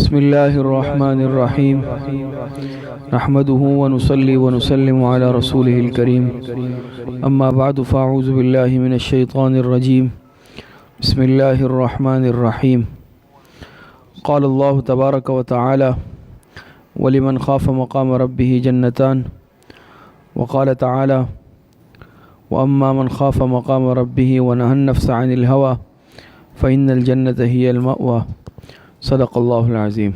بسم الله الرحمن الرحيم نحمده ونصلي ونسلم على رسوله الكريم أما بعد فأعوذ بالله من الشيطان الرجيم بسم الله الرحمن الرحيم قال الله تبارك وتعالى ولمن خاف مقام ربه جنتان وقال تعالى وأما من خاف مقام ربه ونهى النفس عن الهوى فإن الجنة هي المأوى صدق اللہ العظیم۔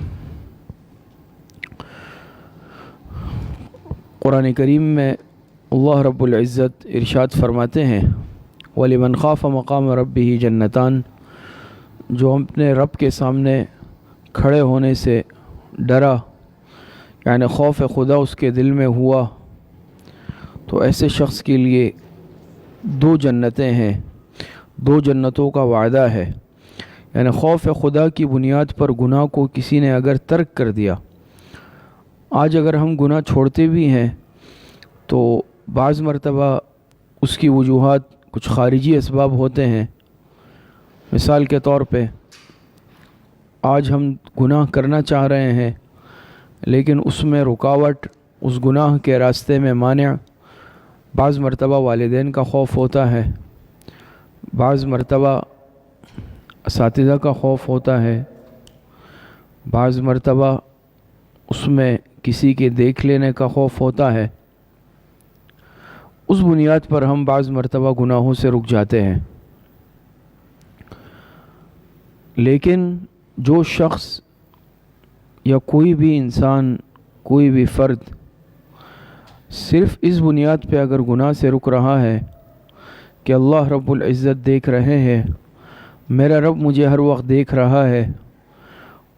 قرآن کریم میں اللہ رب العزت ارشاد فرماتے ہیں وَلِمَنْ خَافَ مَقَامَ رَبِّهِ جَنَّتان، جو اپنے رب کے سامنے کھڑے ہونے سے ڈرا، یعنی خوف خدا اس کے دل میں ہوا، تو ایسے شخص کے لیے دو جنتیں ہیں، دو جنتوں کا وعدہ ہے۔ یعنی خوف خدا کی بنیاد پر گناہ کو کسی نے اگر ترک کر دیا، آج اگر ہم گناہ چھوڑتے بھی ہیں تو بعض مرتبہ اس کی وجوہات کچھ خارجی اسباب ہوتے ہیں۔ مثال کے طور پہ آج ہم گناہ کرنا چاہ رہے ہیں لیکن اس میں رکاوٹ، اس گناہ کے راستے میں مانع بعض مرتبہ والدین کا خوف ہوتا ہے، بعض مرتبہ اساتذہ کا خوف ہوتا ہے، بعض مرتبہ اس میں کسی کے دیکھ لینے کا خوف ہوتا ہے۔ اس بنیاد پر ہم بعض مرتبہ گناہوں سے رک جاتے ہیں۔ لیکن جو شخص یا کوئی بھی انسان، کوئی بھی فرد صرف اس بنیاد پہ اگر گناہ سے رک رہا ہے کہ اللہ رب العزت دیکھ رہے ہیں، میرا رب مجھے ہر وقت دیکھ رہا ہے،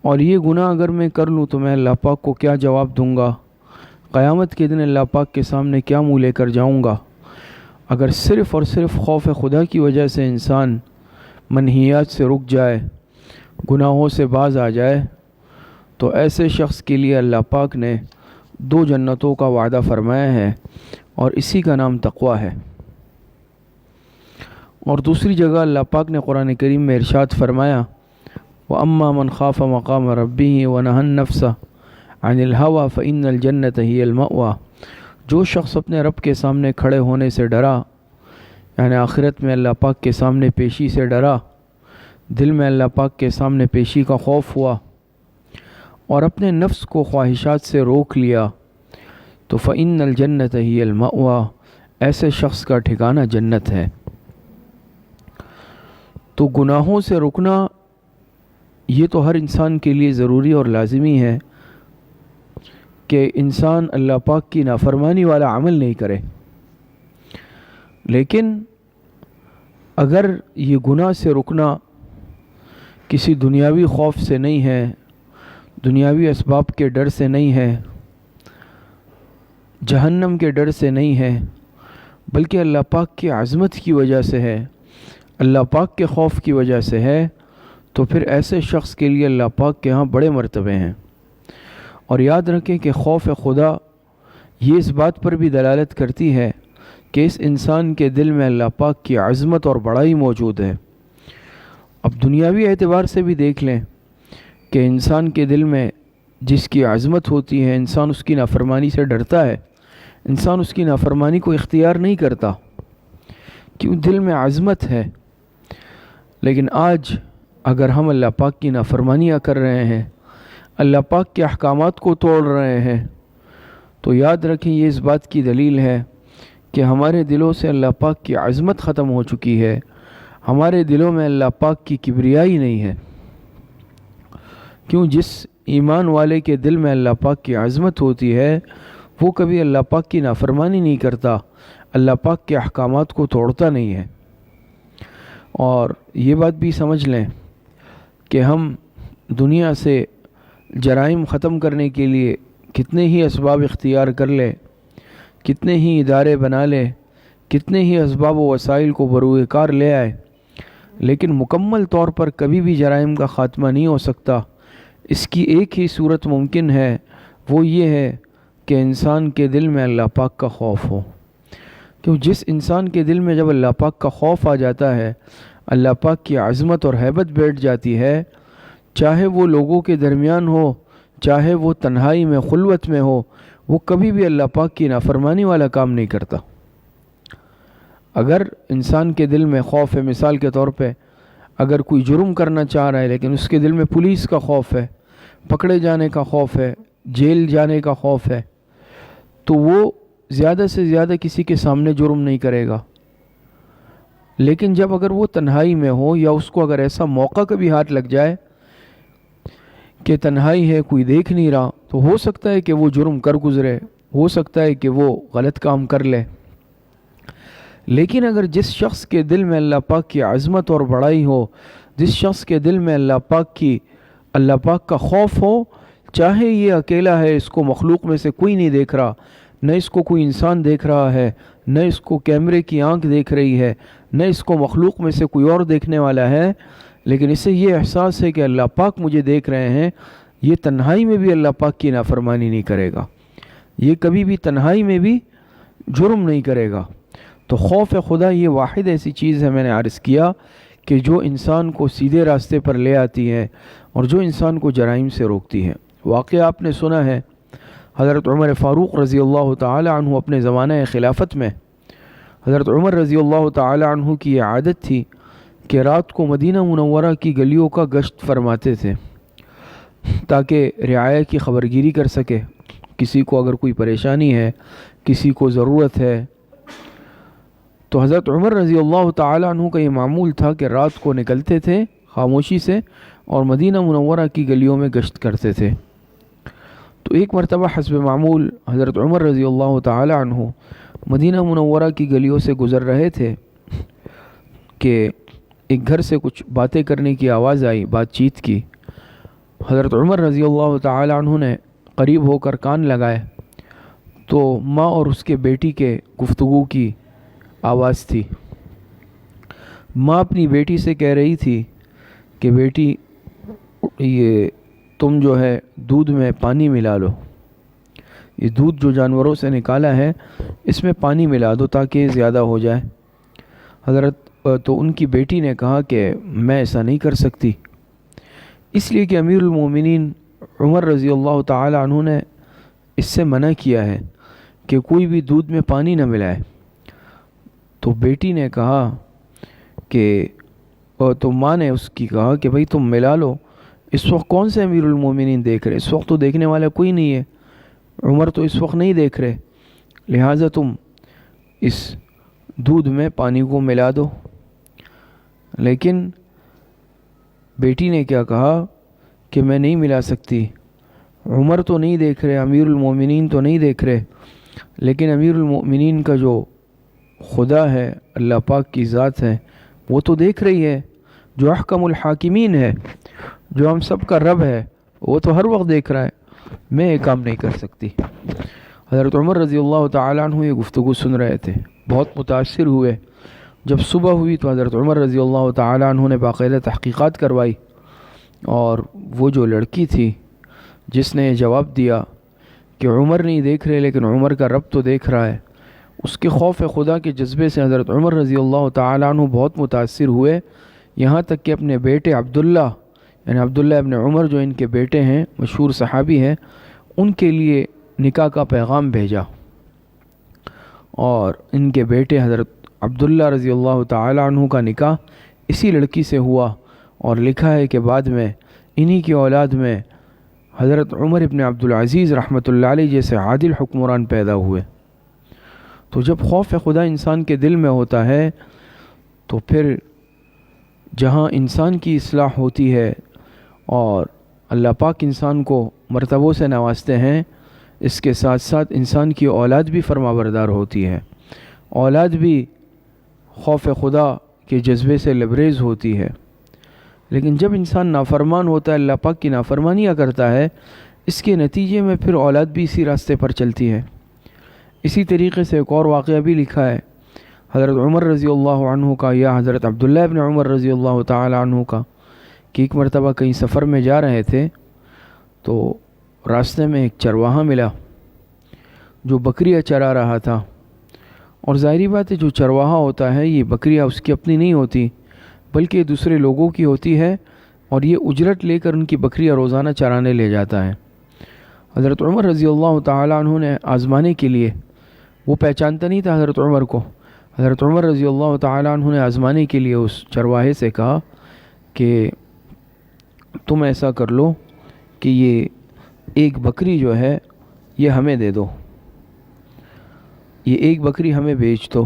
اور یہ گناہ اگر میں کر لوں تو میں اللہ پاک کو کیا جواب دوں گا، قیامت کے دن اللہ پاک کے سامنے کیا منہ لے کر جاؤں گا، اگر صرف اور صرف خوف خدا کی وجہ سے انسان منہیات سے رک جائے، گناہوں سے باز آ جائے، تو ایسے شخص کے لیے اللہ پاک نے دو جنتوں کا وعدہ فرمایا ہے، اور اسی کا نام تقویٰ ہے۔ اور دوسری جگہ اللہ پاک نے قرآن کریم میں ارشاد فرمایا وَأَمَّا مَنْ خَافَ مَقَامَ رَبِّهِ وَنَهَى النَّفْسَ عَنِ الْهَوَى فَإِنَّ الْجَنَّةَ هِيَ الْمَأْوَى، جو شخص اپنے رب کے سامنے کھڑے ہونے سے ڈرا، یعنی آخرت میں اللہ پاک کے سامنے پیشی سے ڈرا، دل میں اللہ پاک کے سامنے پیشی کا خوف ہوا، اور اپنے نفس کو خواہشات سے روک لیا، تو فَإِنَّ الْجَنَّةَ هِيَ الْمَأْوَى، ایسے شخص کا ٹھکانہ جنت ہے۔ تو گناہوں سے رکنا یہ تو ہر انسان کے لیے ضروری اور لازمی ہے کہ انسان اللہ پاک کی نافرمانی والا عمل نہیں کرے، لیکن اگر یہ گناہ سے رکنا کسی دنیاوی خوف سے نہیں ہے، دنیاوی اسباب کے ڈر سے نہیں ہے، جہنم کے ڈر سے نہیں ہے، بلکہ اللہ پاک کی عظمت کی وجہ سے ہے، اللہ پاک کے خوف کی وجہ سے ہے، تو پھر ایسے شخص کے لیے اللہ پاک کے ہاں بڑے مرتبے ہیں۔ اور یاد رکھیں کہ خوف خدا یہ اس بات پر بھی دلالت کرتی ہے کہ اس انسان کے دل میں اللہ پاک کی عظمت اور بڑائی موجود ہے۔ اب دنیاوی اعتبار سے بھی دیکھ لیں کہ انسان کے دل میں جس کی عظمت ہوتی ہے، انسان اس کی نافرمانی سے ڈرتا ہے، انسان اس کی نافرمانی کو اختیار نہیں کرتا، کیوں؟ دل میں عظمت ہے۔ لیکن آج اگر ہم اللہ پاک کی نافرمانیاں کر رہے ہیں، اللہ پاک کے احکامات کو توڑ رہے ہیں، تو یاد رکھیں یہ اس بات کی دلیل ہے کہ ہمارے دلوں سے اللہ پاک کی عظمت ختم ہو چکی ہے، ہمارے دلوں میں اللہ پاک کی کبریائی نہیں ہے۔ کیوں؟ جس ایمان والے کے دل میں اللہ پاک کی عظمت ہوتی ہے وہ کبھی اللہ پاک کی نافرمانی نہیں کرتا، اللہ پاک کے احکامات کو توڑتا نہیں ہے۔ اور یہ بات بھی سمجھ لیں کہ ہم دنیا سے جرائم ختم کرنے کے لیے کتنے ہی اسباب اختیار کر لیں، کتنے ہی ادارے بنا لیں، کتنے ہی اسباب و وسائل کو بروئے کار لے آئے، لیکن مکمل طور پر کبھی بھی جرائم کا خاتمہ نہیں ہو سکتا۔ اس کی ایک ہی صورت ممکن ہے، وہ یہ ہے کہ انسان کے دل میں اللہ پاک کا خوف ہو۔ کیوں؟ جس انسان کے دل میں جب اللہ پاک کا خوف آ جاتا ہے، اللہ پاک کی عظمت اور ہیبت بیٹھ جاتی ہے، چاہے وہ لوگوں کے درمیان ہو، چاہے وہ تنہائی میں خلوت میں ہو، وہ کبھی بھی اللہ پاک کی نافرمانی والا کام نہیں کرتا۔ اگر انسان کے دل میں خوف ہے، مثال کے طور پہ اگر کوئی جرم کرنا چاہ رہا ہے لیکن اس کے دل میں پولیس کا خوف ہے، پکڑے جانے کا خوف ہے، جیل جانے کا خوف ہے، تو وہ زیادہ سے زیادہ کسی کے سامنے جرم نہیں کرے گا۔ لیکن جب اگر وہ تنہائی میں ہو، یا اس کو اگر ایسا موقع کبھی ہاتھ لگ جائے کہ تنہائی ہے، کوئی دیکھ نہیں رہا، تو ہو سکتا ہے کہ وہ جرم کر گزرے، ہو سکتا ہے کہ وہ غلط کام کر لے۔ لیکن اگر جس شخص کے دل میں اللہ پاک کی عظمت اور بڑائی ہو، جس شخص کے دل میں اللہ پاک کا خوف ہو، چاہے یہ اکیلا ہے، اس کو مخلوق میں سے کوئی نہیں دیکھ رہا، نہ اس کو کوئی انسان دیکھ رہا ہے، نہ اس کو کیمرے کی آنکھ دیکھ رہی ہے، نہ اس کو مخلوق میں سے کوئی اور دیکھنے والا ہے، لیکن اسے یہ احساس ہے کہ اللہ پاک مجھے دیکھ رہے ہیں، یہ تنہائی میں بھی اللہ پاک کی نافرمانی نہیں کرے گا، یہ کبھی بھی تنہائی میں بھی جرم نہیں کرے گا۔ تو خوف خدا یہ واحد ایسی چیز ہے، میں نے عرض کیا، کہ جو انسان کو سیدھے راستے پر لے آتی ہے اور جو انسان کو جرائم سے روکتی ہے۔ واقعہ آپ نے سنا ہے، حضرت عمر فاروق رضی اللہ تعالی عنہ اپنے زمانہ خلافت میں، حضرت عمر رضی اللہ تعالی عنہ کی یہ عادت تھی کہ رات کو مدینہ منورہ کی گلیوں کا گشت فرماتے تھے تاکہ رعایا کی خبرگیری کر سکے، کسی کو اگر کوئی پریشانی ہے، کسی کو ضرورت ہے۔ تو حضرت عمر رضی اللہ تعالی عنہ کا یہ معمول تھا کہ رات کو نکلتے تھے خاموشی سے اور مدینہ منورہ کی گلیوں میں گشت کرتے تھے۔ تو ایک مرتبہ حسب معمول حضرت عمر رضی اللہ تعالی عنہ مدینہ منورہ کی گلیوں سے گزر رہے تھے کہ ایک گھر سے کچھ باتیں کرنے کی آواز آئی، بات چیت کی۔ حضرت عمر رضی اللہ تعالی عنہ نے قریب ہو کر کان لگائے تو ماں اور اس کے بیٹی کے گفتگو کی آواز تھی۔ ماں اپنی بیٹی سے کہہ رہی تھی کہ بیٹی، یہ تم جو ہے دودھ میں پانی ملا لو، یہ دودھ جو جانوروں سے نکالا ہے اس میں پانی ملا دو تاکہ یہ زیادہ ہو جائے۔ تو ان کی بیٹی نے کہا کہ میں ایسا نہیں کر سکتی، اس لیے کہ امیر المومنین عمر رضی اللہ تعالی عنہ نے اس سے منع کیا ہے کہ کوئی بھی دودھ میں پانی نہ ملائے۔ تو بیٹی نے کہا کہ تو ماں نے اس کی کہا کہ بھئی تم ملا لو، اس وقت کون سے امیر المومنین دیکھ رہے، اس وقت تو دیکھنے والا کوئی نہیں ہے، عمر تو اس وقت نہیں دیکھ رہے، لہٰذا تم اس دودھ میں پانی کو ملا دو۔ لیکن بیٹی نے کیا کہا کہ میں نہیں ملا سکتی، عمر تو نہیں دیکھ رہے، امیر المومنین تو نہیں دیکھ رہے، لیکن امیر المومنین کا جو خدا ہے، اللہ پاک کی ذات ہے، وہ تو دیکھ رہی ہے، جو احکم الحاکمین ہے، جو ہم سب کا رب ہے، وہ تو ہر وقت دیکھ رہا ہے، میں یہ کام نہیں کر سکتی۔ حضرت عمر رضی اللہ تعالیٰ عنہ یہ گفتگو سن رہے تھے، بہت متاثر ہوئے۔ جب صبح ہوئی تو حضرت عمر رضی اللہ تعالیٰ عنہ نے باقاعدہ تحقیقات کروائی، اور وہ جو لڑکی تھی جس نے یہ جواب دیا کہ عمر نہیں دیکھ رہے لیکن عمر کا رب تو دیکھ رہا ہے، اس کے خوف خدا کے جذبے سے حضرت عمر رضی اللہ تعالیٰ عنہ بہت متاثر ہوئے، یہاں تک کہ اپنے بیٹے عبداللہ، یعنی عبداللہ ابن عمر جو ان کے بیٹے ہیں، مشہور صحابی ہیں، ان کے لیے نکاح کا پیغام بھیجا، اور ان کے بیٹے حضرت عبداللہ رضی اللہ تعالیٰ عنہ کا نکاح اسی لڑکی سے ہوا، اور لکھا ہے کہ بعد میں انہی کی اولاد میں حضرت عمر ابن عبدالعزیز رحمۃ اللہ علیہ جیسے عادل حکمران پیدا ہوئے۔ تو جب خوف خدا انسان کے دل میں ہوتا ہے تو پھر جہاں انسان کی اصلاح ہوتی ہے اور اللہ پاک انسان کو مرتبوں سے نوازتے ہیں، اس کے ساتھ ساتھ انسان کی اولاد بھی فرما بردار ہوتی ہے، اولاد بھی خوف خدا کے جذبے سے لبریز ہوتی ہے۔ لیکن جب انسان نافرمان ہوتا ہے، اللہ پاک کی نافرمانیاں کرتا ہے، اس کے نتیجے میں پھر اولاد بھی اسی راستے پر چلتی ہے۔ اسی طریقے سے ایک اور واقعہ بھی لکھا ہے حضرت عمر رضی اللہ عنہ کا، یا حضرت عبداللہ ابن عمر رضی اللہ تعالی عنہ کا، کہ ایک مرتبہ کہیں سفر میں جا رہے تھے تو راستے میں ایک چرواہا ملا جو بکریاں چرا رہا تھا، اور ظاہری بات ہے جو چرواہا ہوتا ہے یہ بکریاں اس کی اپنی نہیں ہوتی بلکہ دوسرے لوگوں کی ہوتی ہے، اور یہ اجرت لے کر ان کی بکریاں روزانہ چرانے لے جاتا ہے۔ حضرت عمر رضی اللہ تعالیٰ عنہ نے آزمانے کے لیے، وہ پہچانتا نہیں تھا حضرت عمر کو، حضرت عمر رضی اللہ تعالیٰ عنہ نے آزمانے کے لیے اس چرواہے سے کہا کہ تم ایسا کر لو کہ یہ ایک بکری جو ہے یہ ہمیں دے دو، یہ ایک بکری ہمیں بیچ دو۔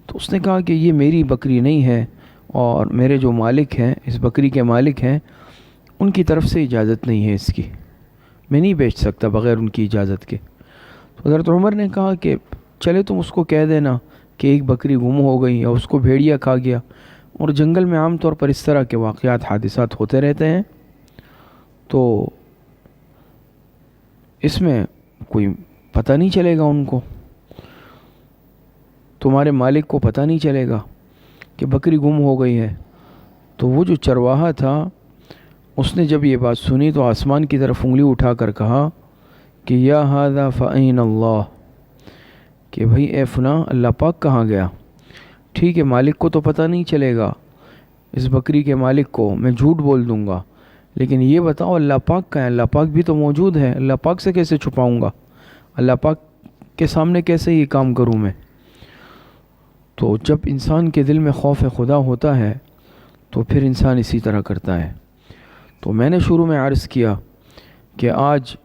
تو اس نے کہا کہ یہ میری بکری نہیں ہے، اور میرے جو مالک ہیں، اس بکری کے مالک ہیں، ان کی طرف سے اجازت نہیں ہے اس کی، میں نہیں بیچ سکتا بغیر ان کی اجازت کے۔ تو حضرت عمر نے کہا کہ چلے تم اس کو کہہ دینا کہ ایک بکری گم ہو گئی یا اس کو بھیڑیا کھا گیا، اور جنگل میں عام طور پر اس طرح کے واقعات، حادثات ہوتے رہتے ہیں، تو اس میں کوئی پتہ نہیں چلے گا، ان کو، تمہارے مالک کو پتہ نہیں چلے گا کہ بکری گم ہو گئی ہے۔ تو وہ جو چرواہا تھا، اس نے جب یہ بات سنی تو آسمان کی طرف انگلی اٹھا کر کہا کہ یا ھذا فأین اللہ، کہ بھئی اے فلاں، اللہ پاک کہاں گیا؟ ٹھیک ہے، مالک کو تو پتہ نہیں چلے گا، اس بکری کے مالک کو میں جھوٹ بول دوں گا، لیکن یہ بتاؤ اللہ پاک کہاں ہے؟ اللہ پاک بھی تو موجود ہے، اللہ پاک سے کیسے چھپاؤں گا؟ اللہ پاک کے سامنے کیسے یہ کام کروں میں؟ تو جب انسان کے دل میں خوف خدا ہوتا ہے تو پھر انسان اسی طرح کرتا ہے۔ تو میں نے شروع میں عرض کیا کہ آج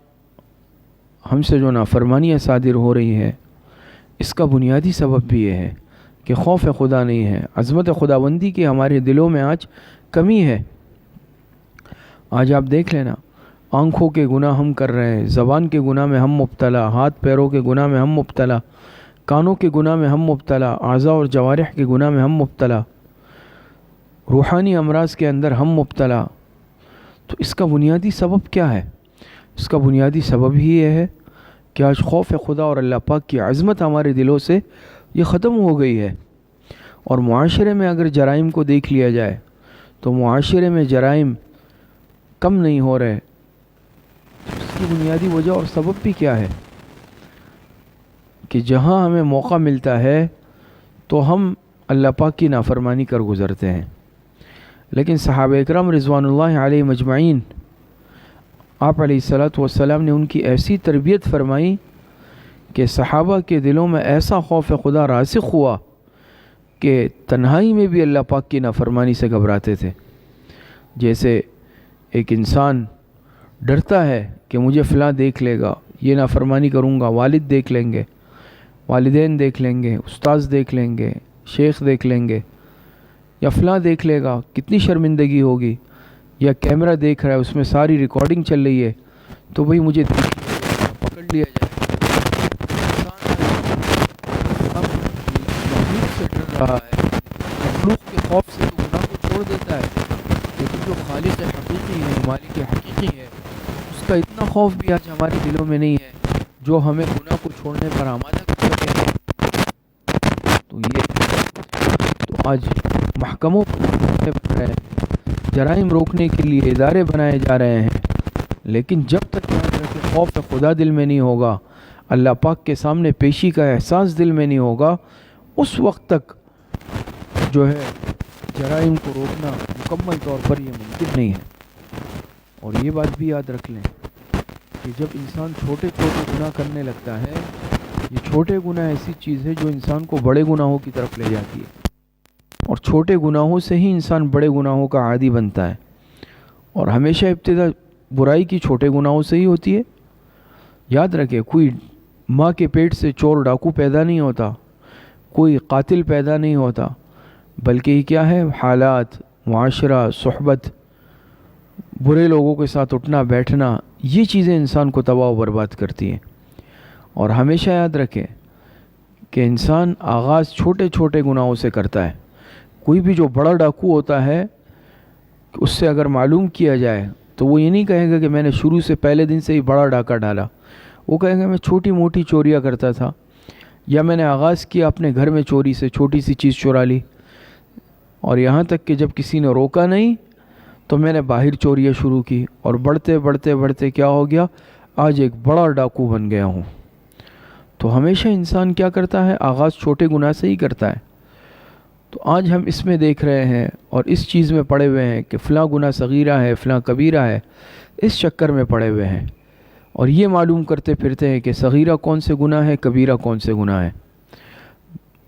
ہم سے جو نافرمانیاں صادر ہو رہی ہے، اس کا بنیادی سبب بھی یہ ہے کہ خوف خدا نہیں ہے، عظمت خداوندی کی ہمارے دلوں میں آج کمی ہے۔ آج آپ دیکھ لینا، آنکھوں کے گناہ ہم کر رہے ہیں، زبان کے گناہ میں ہم مبتلا، ہاتھ پیروں کے گناہ میں ہم مبتلا، کانوں کے گناہ میں ہم مبتلا، اعضاء اور جوارح کے گناہ میں ہم مبتلا، روحانی امراض کے اندر ہم مبتلا۔ تو اس کا بنیادی سبب کیا ہے؟ اس کا بنیادی سبب ہی یہ ہے کہ آج خوف خدا اور اللہ پاک کی عظمت ہمارے دلوں سے یہ ختم ہو گئی ہے۔ اور معاشرے میں اگر جرائم کو دیکھ لیا جائے تو معاشرے میں جرائم کم نہیں ہو رہے۔ اس کی بنیادی وجہ اور سبب بھی کیا ہے کہ جہاں ہمیں موقع ملتا ہے تو ہم اللہ پاک کی نافرمانی کر گزرتے ہیں۔ لیکن صحابہ اکرام رضوان اللہ علیہ مجمعین، آپ علیہ الصلاۃ والسلام نے ان کی ایسی تربیت فرمائی کہ صحابہ کے دلوں میں ایسا خوف خدا راسخ ہوا کہ تنہائی میں بھی اللہ پاک کی نافرمانی سے گھبراتے تھے۔ جیسے ایک انسان ڈرتا ہے کہ مجھے فلاں دیکھ لے گا، یہ نافرمانی کروں گا، والد دیکھ لیں گے، والدین دیکھ لیں گے، استاذ دیکھ لیں گے، شیخ دیکھ لیں گے، یا فلاں دیکھ لے گا، کتنی شرمندگی ہوگی، یا کیمرہ دیکھ رہا ہے، اس میں ساری ریکارڈنگ چل رہی ہے، تو بھئی مجھے پکڑ لیا جائے۔ مخلوق سے ڈر رہا ہے، مخلوق کے خوف سے تو گناہ کو چھوڑ دیتا ہے، لیکن جو خالق حقیقی ہے، مالک حقیقی ہے، اس کا اتنا خوف بھی آج ہمارے دلوں میں نہیں ہے جو ہمیں گناہ کو چھوڑنے پر آمادہ کر سکے۔ تو آج محکموں پر جرائم روکنے کے لیے ادارے بنائے جا رہے ہیں، لیکن جب تک خوف خدا دل میں نہیں ہوگا، اللہ پاک کے سامنے پیشی کا احساس دل میں نہیں ہوگا، اس وقت تک جو ہے جرائم کو روکنا مکمل طور پر یہ ممکن نہیں ہے۔ اور یہ بات بھی یاد رکھ لیں کہ جب انسان چھوٹے چھوٹے گناہ کرنے لگتا ہے، یہ چھوٹے گناہ ایسی چیز ہے جو انسان کو بڑے گناہوں کی طرف لے جاتی ہے، اور چھوٹے گناہوں سے ہی انسان بڑے گناہوں کا عادی بنتا ہے۔ اور ہمیشہ ابتدا برائی کی چھوٹے گناہوں سے ہی ہوتی ہے۔ یاد رکھے، کوئی ماں کے پیٹ سے چور ڈاکو پیدا نہیں ہوتا، کوئی قاتل پیدا نہیں ہوتا، بلکہ یہ کیا ہے؟ حالات، معاشرہ، صحبت، برے لوگوں کے ساتھ اٹھنا بیٹھنا، یہ چیزیں انسان کو تباہ و برباد کرتی ہیں۔ اور ہمیشہ یاد رکھیں کہ انسان آغاز چھوٹے چھوٹے گناہوں سے کرتا ہے۔ کوئی بھی جو بڑا ڈاکو ہوتا ہے، اس سے اگر معلوم کیا جائے تو وہ یہ نہیں کہے گا کہ میں نے شروع سے پہلے دن سے ہی بڑا ڈاکہ ڈالا، وہ کہے گا میں چھوٹی موٹی چوریاں کرتا تھا، یا میں نے آغاز کیا اپنے گھر میں چوری سے، چھوٹی سی چیز چورا لی، اور یہاں تک کہ جب کسی نے روکا نہیں تو میں نے باہر چوریاں شروع کی، اور بڑھتے بڑھتے بڑھتے کیا ہو گیا؟ آج ایک بڑا ڈاکو بن گیا ہوں۔ تو ہمیشہ انسان کیا کرتا ہے؟ آغاز چھوٹے گناہ سے ہی کرتا ہے۔ تو آج ہم اس میں دیکھ رہے ہیں اور اس چیز میں پڑے ہوئے ہیں کہ فلاں گناہ صغیرہ ہے، فلاں کبیرہ ہے، اس چکر میں پڑے ہوئے ہیں، اور یہ معلوم کرتے پھرتے ہیں کہ صغیرہ کون سے گناہ ہے، کبیرہ کون سے گناہ ہے۔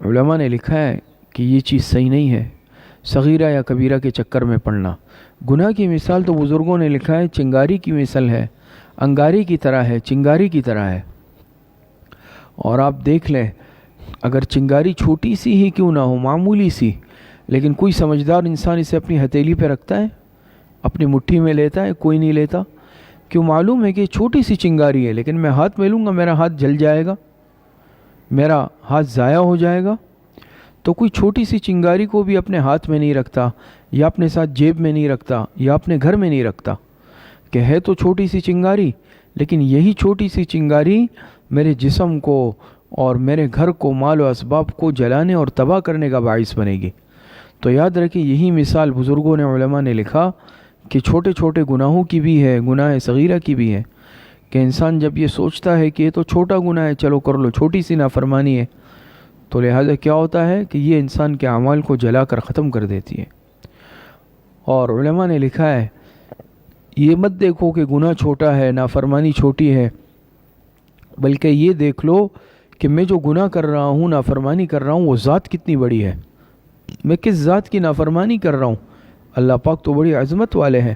علماء نے لکھا ہے کہ یہ چیز صحیح نہیں ہے، صغیرہ یا کبیرہ کے چکر میں پڑنا۔ گناہ کی مثال تو بزرگوں نے لکھا ہے چنگاری کی مثال ہے، انگاری کی طرح ہے، چنگاری کی طرح ہے۔ اور آپ دیکھ لیں، اگر چنگاری چھوٹی سی ہی کیوں نہ ہو، معمولی سی، لیکن کوئی سمجھدار انسان اسے اپنی ہتھیلی پہ رکھتا ہے، اپنی مٹھی میں لیتا ہے؟ کوئی نہیں لیتا۔ کیوں؟ معلوم ہے کہ چھوٹی سی چنگاری ہے، لیکن میں ہاتھ میں لوں گا میرا ہاتھ جل جائے گا، میرا ہاتھ ضائع ہو جائے گا۔ تو کوئی چھوٹی سی چنگاری کو بھی اپنے ہاتھ میں نہیں رکھتا، یا اپنے ساتھ جیب میں نہیں رکھتا، یا اپنے گھر میں نہیں رکھتا، کہ ہے تو چھوٹی سی چنگاری، لیکن یہی چھوٹی سی چنگاری میرے جسم کو اور میرے گھر کو، مال و اسباب کو جلانے اور تباہ کرنے کا باعث بنے گی۔ تو یاد رکھیں، یہی مثال بزرگوں نے، علماء نے لکھا کہ چھوٹے چھوٹے گناہوں کی بھی ہے، گناہ صغیرہ کی بھی ہے، کہ انسان جب یہ سوچتا ہے کہ یہ تو چھوٹا گناہ ہے، چلو کر لو، چھوٹی سی نافرمانی ہے، تو لہٰذا کیا ہوتا ہے کہ یہ انسان کے اعمال کو جلا کر ختم کر دیتی ہے۔ اور علماء نے لکھا ہے، یہ مت دیکھو کہ گناہ چھوٹا ہے، نافرمانی چھوٹی ہے، بلکہ یہ دیکھ لو کہ میں جو گناہ کر رہا ہوں، نافرمانی کر رہا ہوں، وہ ذات کتنی بڑی ہے، میں کس ذات کی نافرمانی کر رہا ہوں، اللہ پاک تو بڑی عظمت والے ہیں۔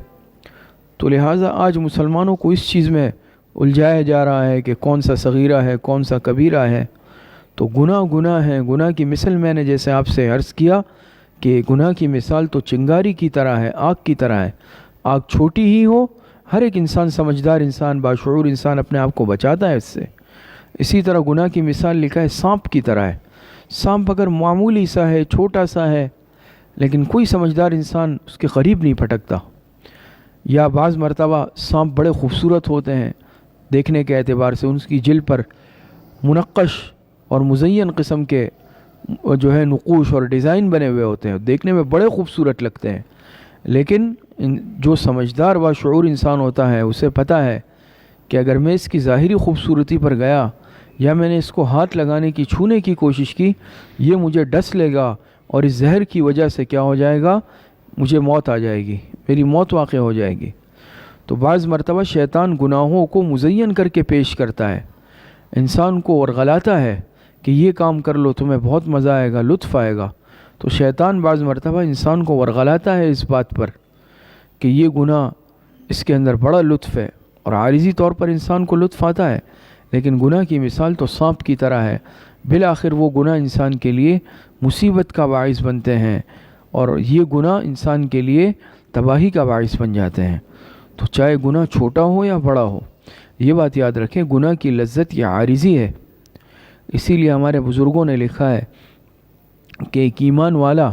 تو لہٰذا آج مسلمانوں کو اس چیز میں الجھایا جا رہا ہے کہ کون سا صغیرہ ہے، کون سا کبیرہ ہے۔ تو گناہ ہے، گناہ کی مثال میں نے جیسے آپ سے عرض کیا کہ گناہ کی مثال تو چنگاری کی طرح ہے، آگ کی طرح ہے۔ آگ چھوٹی ہی ہو، ہر ایک انسان، سمجھدار انسان، باشعور انسان اپنے آپ کو بچاتا ہے اس سے۔ اسی طرح گناہ کی مثال لکھا ہے سانپ کی طرح ہے۔ سانپ اگر معمولی سا ہے، چھوٹا سا ہے، لیکن کوئی سمجھدار انسان اس کے قریب نہیں پھٹکتا۔ یا بعض مرتبہ سانپ بڑے خوبصورت ہوتے ہیں دیکھنے کے اعتبار سے، ان کی جلد پر منقش اور مزین قسم کے جو ہے نقوش اور ڈیزائن بنے ہوئے ہوتے ہیں، دیکھنے میں بڑے خوبصورت لگتے ہیں، لیکن جو سمجھدار و شعور انسان ہوتا ہے اسے پتہ ہے کہ اگر میں اس کی ظاہری خوبصورتی پر گیا یا میں نے اس کو ہاتھ لگانے کی، چھونے کی کوشش کی، یہ مجھے ڈس لے گا اور اس زہر کی وجہ سے کیا ہو جائے گا، مجھے موت آ جائے گی، میری موت واقع ہو جائے گی۔ تو بعض مرتبہ شیطان گناہوں کو مزین کر کے پیش کرتا ہے انسان کو، ورغلاتا ہے کہ یہ کام کر لو، تمہیں بہت مزہ آئے گا، لطف آئے گا۔ تو شیطان بعض مرتبہ انسان کو ورغلاتا ہے اس بات پر کہ یہ گناہ، اس کے اندر بڑا لطف ہے، اور عارضی طور پر انسان کو لطف آتا ہے، لیکن گناہ کی مثال تو سانپ کی طرح ہے۔ بالآخر وہ گناہ انسان کے لیے مصیبت کا باعث بنتے ہیں، اور یہ گناہ انسان کے لیے تباہی کا باعث بن جاتے ہیں۔ تو چاہے گناہ چھوٹا ہو یا بڑا ہو، یہ بات یاد رکھیں، گناہ کی لذت یہ عارضی ہے۔ اسی لیے ہمارے بزرگوں نے لکھا ہے کہ ایک ایمان والا،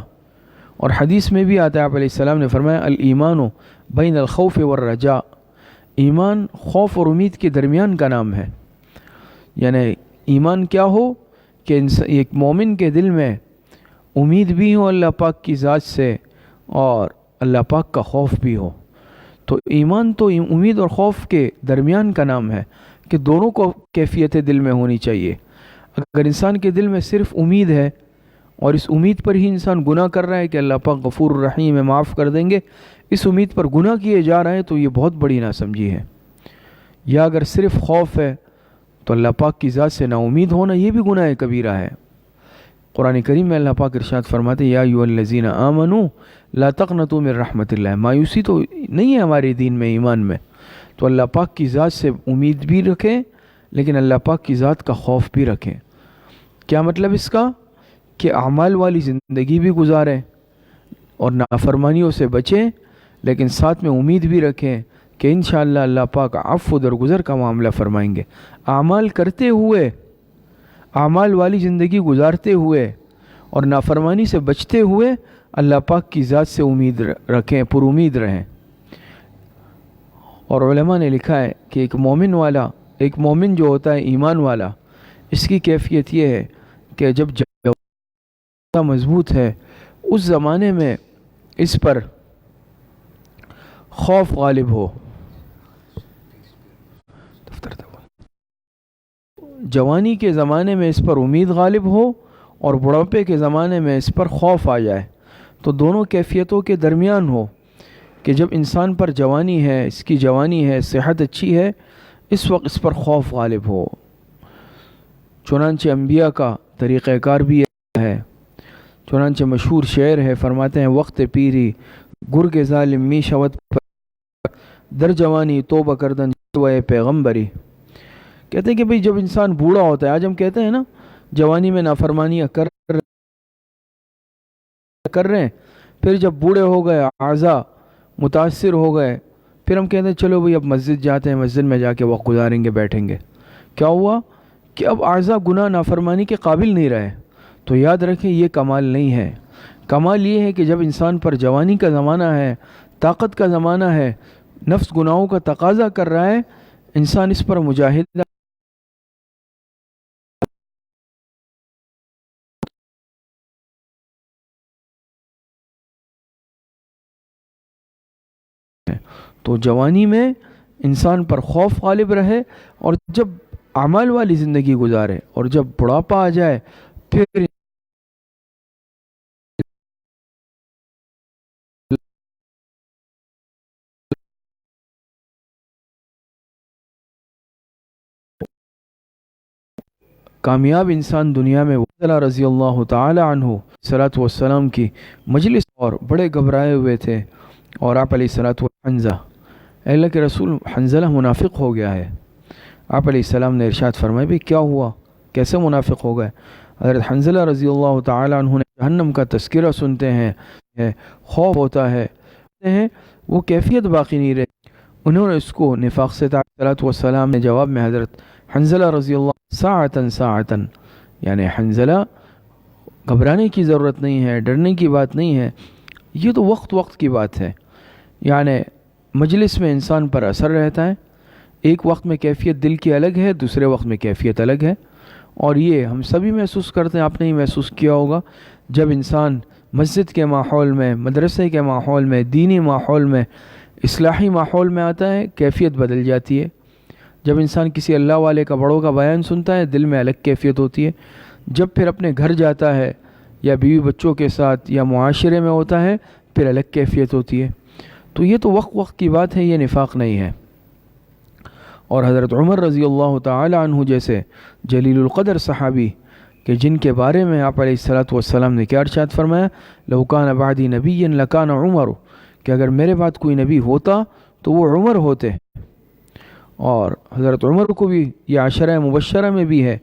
اور حدیث میں بھی آتا ہے، آپ علیہ السلام نے فرمایا الایمان بین الخوف والرجاء، ایمان خوف اور امید کے درمیان کا نام ہے۔ یعنی ایمان کیا ہو کہ ایک مومن کے دل میں امید بھی ہو اللہ پاک کی ذات سے، اور اللہ پاک کا خوف بھی ہو۔ تو ایمان تو امید اور خوف کے درمیان کا نام ہے کہ دونوں کو کیفیت دل میں ہونی چاہیے۔ اگر انسان کے دل میں صرف امید ہے، اور اس امید پر ہی انسان گناہ کر رہا ہے کہ اللہ پاک غفور الرحیم ہے، معاف کر دیں گے، اس امید پر گناہ کیے جا رہے ہیں، تو یہ بہت بڑی ناسمجھی ہے۔ یا اگر صرف خوف ہے تو اللہ پاک کی ذات سے نا امید ہونا، یہ بھی گناہ کبیرہ ہے۔ قرآن کریم میں اللہ پاک ارشاد فرماتے ہیں یا ایھا الذین آمنوا لا تقنطوا من رحمت اللہ، مایوسی تو نہیں ہے ہمارے دین میں، ایمان میں۔ تو اللہ پاک کی ذات سے امید بھی رکھیں، لیکن اللہ پاک کی ذات کا خوف بھی رکھیں۔ کیا مطلب اس کا؟ کہ اعمال والی زندگی بھی گزاریں اور نافرمانیوں سے بچیں، لیکن ساتھ میں امید بھی رکھیں کہ انشاءاللہ اللہ پاک عفو درگزر کا معاملہ فرمائیں گے۔ اعمال کرتے ہوئے، اعمال والی زندگی گزارتے ہوئے اور نافرمانی سے بچتے ہوئے اللہ پاک کی ذات سے امید رکھیں، پر امید رہیں۔ اور علماء نے لکھا ہے کہ ایک مومن جو ہوتا ہے، ایمان والا، اس کی کیفیت یہ ہے کہ جب مضبوط ہے، اس زمانے میں اس پر خوف غالب ہو، جوانی کے زمانے میں اس پر امید غالب ہو، اور بڑھاپے کے زمانے میں اس پر خوف آ جائے، تو دونوں کیفیتوں کے درمیان ہو کہ جب انسان پر جوانی ہے، اس کی جوانی ہے، صحت اچھی ہے، اس وقت اس پر خوف غالب ہو۔ چنانچہ انبیاء کا طریقہ کار بھی یہ ہے۔ چنانچہ مشہور شعر ہے، فرماتے ہیں وقت پیری گرگ ظالم می شود در جوانی توبہ کردن جلوہ پیغمبری۔ کہتے ہیں کہ بھئی جب انسان بوڑھا ہوتا ہے، آج ہم کہتے ہیں نا جوانی میں نافرمانیاں کر رہے ہیں، پھر جب بوڑھے ہو گئے، اعضاء متاثر ہو گئے، پھر ہم کہتے ہیں چلو بھئی اب مسجد جاتے ہیں، مسجد میں جا کے وقت گزاریں گے، بیٹھیں گے۔ کیا ہوا کہ اب اعضاء گناہ نافرمانی کے قابل نہیں رہے۔ تو یاد رکھیں یہ کمال نہیں ہے۔ کمال یہ ہے کہ جب انسان پر جوانی کا زمانہ ہے، طاقت کا زمانہ ہے، نفس گناہوں کا تقاضا کر رہا ہے، انسان اس پر مجاہدہ تو جوانی میں انسان پر خوف غالب رہے، اور جب اعمال والی زندگی گزارے، اور جب بڑھاپا آ جائے پھر کامیاب انسان دنیا میں حنظلہ رضی اللہ تعالی عنہ صلاۃ والسلام کی مجلس اور بڑے گھبرائے ہوئے تھے، اور آپ علیہ الصلوۃ والسلام اے اللہ کے رسول حنظلہ منافق ہو گیا ہے۔ آپ علیہ السلام نے ارشاد فرمایا بھی کیا ہوا، کیسے منافق ہو گئے؟ حضرت حنظلہ رضی اللہ تعالی عنہ نے جہنم کا تذکرہ سنتے ہیں، خوف ہوتا ہے، وہ کیفیت باقی نہیں رہی۔ انہوں نے اس کو نفاق سے صلوات والسلام نے جواب میں حضرت حنظلہ رضی اللہ ساعتن ساعتن، یعنی حنظلہ گھبرانے کی ضرورت نہیں ہے، ڈرنے کی بات نہیں ہے، یہ تو وقت وقت کی بات ہے۔ یعنی مجلس میں انسان پر اثر رہتا ہے، ایک وقت میں کیفیت دل کی الگ ہے، دوسرے وقت میں کیفیت الگ ہے، اور یہ ہم سبھی محسوس کرتے ہیں، آپ نے ہی محسوس کیا ہوگا جب انسان مسجد کے ماحول میں، مدرسے کے ماحول میں، دینی ماحول میں، اصلاحی ماحول میں آتا ہے، کیفیت بدل جاتی ہے۔ جب انسان کسی اللہ والے کا بڑوں کا بیان سنتا ہے، دل میں الگ کیفیت ہوتی ہے۔ جب پھر اپنے گھر جاتا ہے یا بیوی بچوں کے ساتھ یا معاشرے میں ہوتا ہے، پھر الگ کیفیت ہوتی ہے۔ تو یہ تو وقت وقت کی بات ہے، یہ نفاق نہیں ہے۔ اور حضرت عمر رضی اللہ تعالی عنہ جیسے جلیل القدر صحابی کہ جن کے بارے میں آپ علیہ الصلوۃ والسلام نے کیا ارشاد فرمایا، لو کان بعدی نبی لکان عمر، کہ اگر میرے بعد کوئی نبی ہوتا تو وہ عمر ہوتے۔ اور حضرت عمر کو بھی یہ عشرہ مبشرہ میں بھی ہے،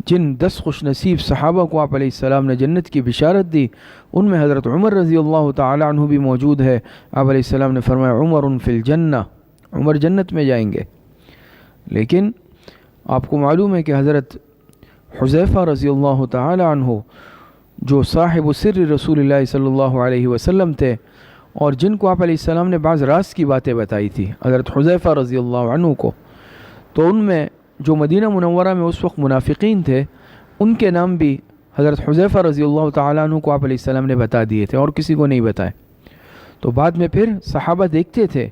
جن 10 خوش نصیب صحابہ کو آپ علیہ السلام نے جنت کی بشارت دی، ان میں حضرت عمر رضی اللہ تعالی عنہ بھی موجود ہے۔ آپ علیہ السلام نے فرمایا عمر فی الجنہ، عمر جنت میں جائیں گے۔ لیکن آپ کو معلوم ہے کہ حضرت حذیفہ رضی اللہ تعالی عنہ جو صاحب سر رسول اللہ صلی اللہ علیہ وسلم تھے، اور جن کو آپ علیہ السلام نے بعض راز کی باتیں بتائی تھی حضرت حذیفہ رضی اللہ عنہ کو، تو ان میں جو مدینہ منورہ میں اس وقت منافقین تھے، ان کے نام بھی حضرت حذیفہ رضی اللہ تعالیٰ عنہ کو آپ علیہ السلام نے بتا دیے تھے، اور کسی کو نہیں بتائے۔ تو بعد میں پھر صحابہ دیکھتے تھے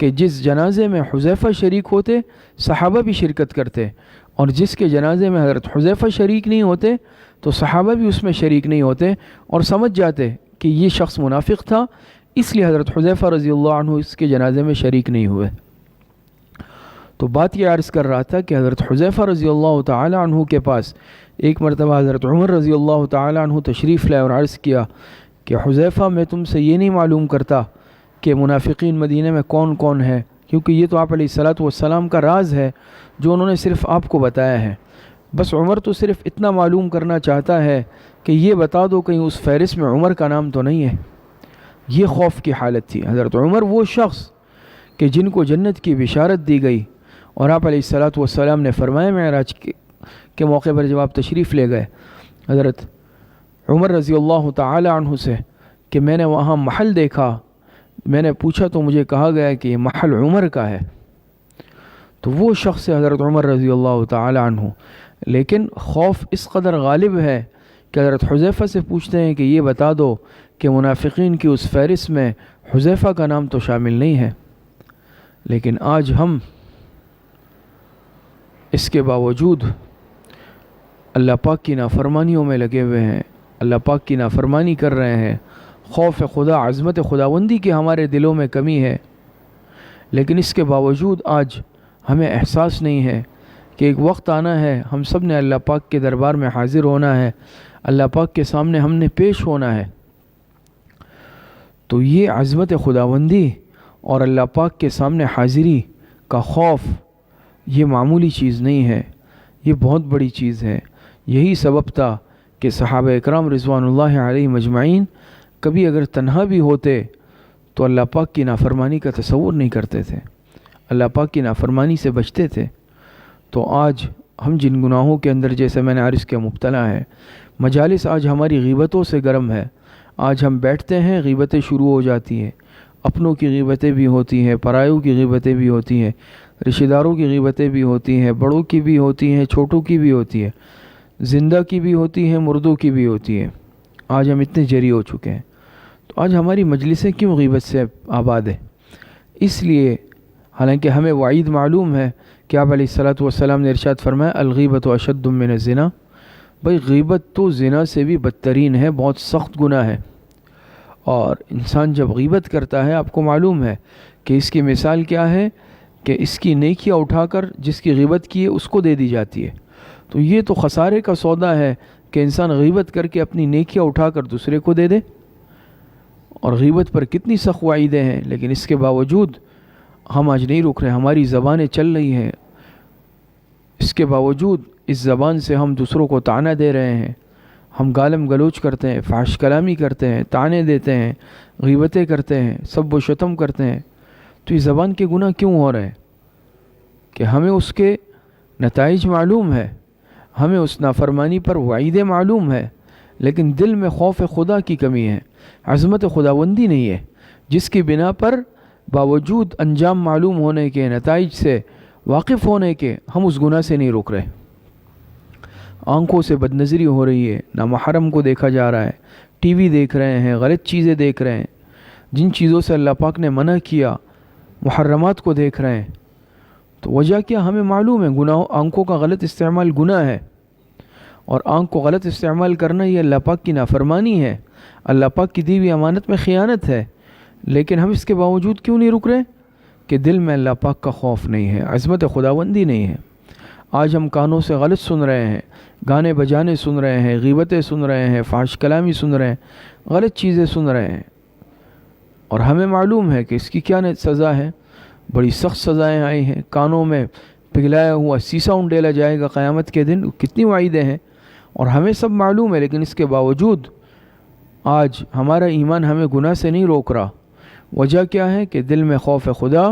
کہ جس جنازے میں حذیفہ شریک ہوتے، صحابہ بھی شرکت کرتے، اور جس کے جنازے میں حضرت حذیفہ شریک نہیں ہوتے تو صحابہ بھی اس میں شریک نہیں ہوتے، اور سمجھ جاتے کہ یہ شخص منافق تھا، اس لیے حضرت حذیفہ رضی اللہ عنہ اس کے جنازے میں شریک نہیں ہوئے۔ تو بات یہ عرض کر رہا تھا کہ حضرت حذیفہ رضی اللہ تعالی عنہ کے پاس ایک مرتبہ حضرت عمر رضی اللہ تعالی عنہ تشریف لائے اور عرض کیا کہ حذیفہ میں تم سے یہ نہیں معلوم کرتا کہ منافقین مدینہ میں کون کون ہے، کیونکہ یہ تو آپ علیہ الصلوۃ والسلام کا راز ہے جو انہوں نے صرف آپ کو بتایا ہے۔ بس عمر تو صرف اتنا معلوم کرنا چاہتا ہے کہ یہ بتا دو کہیں اس فہرست میں عمر کا نام تو نہیں ہے۔ یہ خوف کی حالت تھی۔ حضرت عمر وہ شخص کہ جن کو جنت کی بشارت دی گئی، اور آپ علیہ الصلوۃ والسلام نے فرمایا معراج کے موقع پر جب آپ تشریف لے گئے حضرت عمر رضی اللہ تعالی عنہ سے کہ میں نے وہاں محل دیکھا، میں نے پوچھا تو مجھے کہا گیا کہ یہ محل عمر کا ہے۔ تو وہ شخص ہے حضرت عمر رضی اللہ تعالی عنہ۔ لیکن خوف اس قدر غالب ہے کہ حضرت حذیفہ سے پوچھتے ہیں کہ یہ بتا دو کہ منافقین کی اس فہرست میں حذیفہ کا نام تو شامل نہیں ہے۔ لیکن آج ہم اس کے باوجود اللہ پاک کی نافرمانیوں میں لگے ہوئے ہیں، اللہ پاک کی نافرمانی کر رہے ہیں، خوف خدا، عظمت خداوندی کی ہمارے دلوں میں کمی ہے، لیکن اس کے باوجود آج ہمیں احساس نہیں ہے کہ ایک وقت آنا ہے، ہم سب نے اللہ پاک کے دربار میں حاضر ہونا ہے، اللہ پاک کے سامنے ہم نے پیش ہونا ہے۔ تو یہ عظمت خداوندی اور اللہ پاک کے سامنے حاضری کا خوف یہ معمولی چیز نہیں ہے، یہ بہت بڑی چیز ہے۔ یہی سبب تھا کہ صحابہ اکرام رضوان اللہ علیہ مجمعین کبھی اگر تنہا بھی ہوتے تو اللہ پاک کی نافرمانی کا تصور نہیں کرتے تھے، اللہ پاک کی نافرمانی سے بچتے تھے۔ تو آج ہم جن گناہوں کے اندر، جیسے میں نے عرض کیا، مبتلا ہے، مجالس آج ہماری غیبتوں سے گرم ہے، آج ہم بیٹھتے ہیں غیبتیں شروع ہو جاتی ہیں، اپنوں کی غیبتیں بھی ہوتی ہیں، پرایوں کی غیبتیں بھی ہوتی ہیں، رشتہ داروں کی غیبتیں بھی ہوتی ہیں، بڑوں کی بھی ہوتی ہیں، چھوٹوں کی بھی ہوتی ہے، زندہ کی بھی ہوتی ہیں، مردوں کی بھی ہوتی ہے۔ آج ہم اتنے جری ہو چکے ہیں، تو آج ہماری مجلسیں کیوں غیبت سے آباد ہیں؟ اس لیے حالانکہ ہمیں وعید معلوم ہے کہ آپ علیہ الصلاۃ والسلام نے ارشاد فرمایا الغیبت اشد من الزنا، بھئی غیبت تو زنا سے بھی بدترین ہے، بہت سخت گناہ ہے۔ اور انسان جب غیبت کرتا ہے، آپ کو معلوم ہے کہ اس کی مثال کیا ہے کہ اس کی نیکیاں اٹھا کر جس کی غیبت کی ہے اس کو دے دی جاتی ہے۔ تو یہ تو خسارے کا سودا ہے کہ انسان غیبت کر کے اپنی نیکیاں اٹھا کر دوسرے کو دے دے۔ اور غیبت پر کتنی سخت وعیدیں ہیں، لیکن اس کے باوجود ہم آج نہیں رک رہے، ہماری زبانیں چل رہی ہیں، اس کے باوجود اس زبان سے ہم دوسروں کو طعنہ دے رہے ہیں، ہم گالم گلوچ کرتے ہیں، فحش کلامی کرتے ہیں، طعنے دیتے ہیں، غیبتیں کرتے ہیں، سب و شتم کرتے ہیں۔ تو یہ زبان کے گناہ کیوں ہو رہے ہیں؟ کہ ہمیں اس کے نتائج معلوم ہے، ہمیں اس نافرمانی پر وعیدیں معلوم ہے، لیکن دل میں خوف خدا کی کمی ہے، عظمت خداوندی نہیں ہے، جس کی بنا پر باوجود انجام معلوم ہونے کے، نتائج سے واقف ہونے کے، ہم اس گناہ سے نہیں رک رہے۔ آنکھوں سے بدنظری ہو رہی ہے، نامحرم کو دیکھا جا رہا ہے، ٹی وی دیکھ رہے ہیں، غلط چیزیں دیکھ رہے ہیں، جن چیزوں سے اللہ پاک نے منع کیا، محرمات کو دیکھ رہے ہیں۔ تو وجہ کیا؟ ہمیں معلوم ہے گناہ، آنکھوں کا غلط استعمال گناہ ہے، اور آنکھ کو غلط استعمال کرنا یہ اللہ پاک کی نافرمانی ہے، اللہ پاک کی دی ہوئی امانت میں خیانت ہے، لیکن ہم اس کے باوجود کیوں نہیں رک رہے؟ کہ دل میں اللہ پاک کا خوف نہیں ہے، عظمت خداوندی نہیں ہے۔ آج ہم کانوں سے غلط سن رہے ہیں، گانے بجانے سن رہے ہیں، غیبتیں سن رہے ہیں، فحش کلامی سن رہے ہیں، غلط چیزیں سن رہے ہیں، اور ہمیں معلوم ہے کہ اس کی کیا سزا ہے، بڑی سخت سزائیں آئی ہیں۔ کانوں میں پگھلایا ہوا سیسا انڈیلا جائے گا قیامت کے دن، کتنی وعیدیں ہیں، اور ہمیں سب معلوم ہے، لیکن اس کے باوجود آج ہمارا ایمان ہمیں گناہ سے نہیں روک رہا۔ وجہ کیا ہے؟ کہ دل میں خوف خدا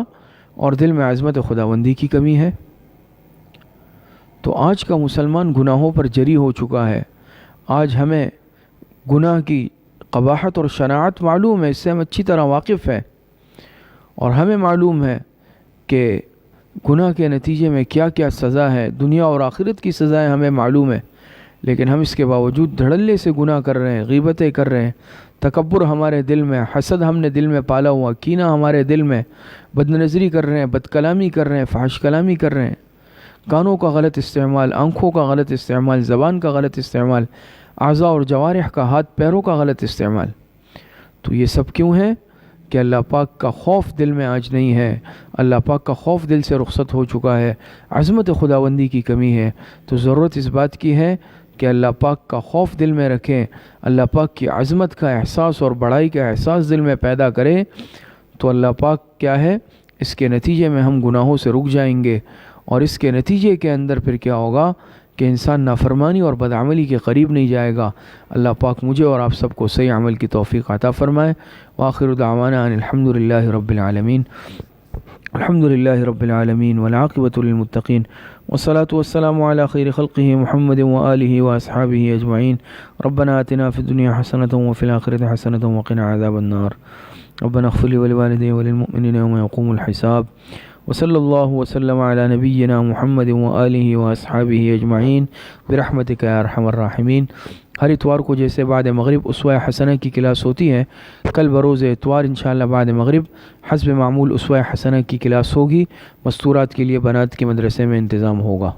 اور دل میں عظمت خداوندی کی کمی ہے۔ تو آج کا مسلمان گناہوں پر جری ہو چکا ہے، آج ہمیں گناہ کی قباحت اور شناعت معلوم ہے، اس سے ہم اچھی طرح واقف ہیں، اور ہمیں معلوم ہے کہ گناہ کے نتیجے میں کیا کیا سزا ہے، دنیا اور آخرت کی سزائیں ہمیں معلوم ہے، لیکن ہم اس کے باوجود دھڑلے سے گناہ کر رہے ہیں، غیبتیں کر رہے ہیں، تکبر ہمارے دل میں، حسد ہم نے دل میں پالا ہوا، کینہ ہمارے دل میں، بدنظری کر رہے ہیں، بد کلامی کر رہے ہیں، فحش کلامی کر رہے ہیں، کانوں کا غلط استعمال، آنکھوں کا غلط استعمال، زبان کا غلط استعمال، اعضاء اور جوارح کا، ہاتھ پیروں کا غلط استعمال۔ تو یہ سب کیوں ہے؟ کہ اللہ پاک کا خوف دل میں آج نہیں ہے، اللہ پاک کا خوف دل سے رخصت ہو چکا ہے، عظمت خداوندی کی کمی ہے۔ تو ضرورت اس بات کی ہے کہ اللہ پاک کا خوف دل میں رکھیں، اللہ پاک کی عظمت کا احساس اور بڑائی کا احساس دل میں پیدا کریں، تو اللہ پاک کیا ہے، اس کے نتیجے میں ہم گناہوں سے رک جائیں گے، اور اس کے نتیجے کے اندر پھر کیا ہوگا کہ انسان نافرمانی اور بدعملی کے قریب نہیں جائے گا۔ اللہ پاک مجھے اور آپ سب کو صحیح عمل کی توفیق عطا فرمائے۔ وآخر دعوانا ان الحمد للہ رب العالمین، الحمد للہ رب العالمین والعاقبۃ للمتقین، والصلاة والسلام علی خیر خلقہ محمد وآلہ واصحابہ اجمعین۔ ربنا آتنا فی الدنیا حسنۃ وفی الآخرۃ حسنۃ وقنا عذاب النار۔ ربنا اغفر لی ولوالدی وللمؤمنین یوم یقوم الحساب۔ وصلی اللہ وسلم علی نبینا محمد وآلہ واصحابہ اجمعین برحمتک یا ارحم الراحمین۔ ہر اتوار کو جیسے بعد مغرب اسوہ حسنہ کی کلاس ہوتی ہے، کل بروز اتوار انشاءاللہ بعد مغرب حسب معمول اسوہ حسنہ کی کلاس ہوگی، مستورات کے لیے بنات کے مدرسے میں انتظام ہوگا۔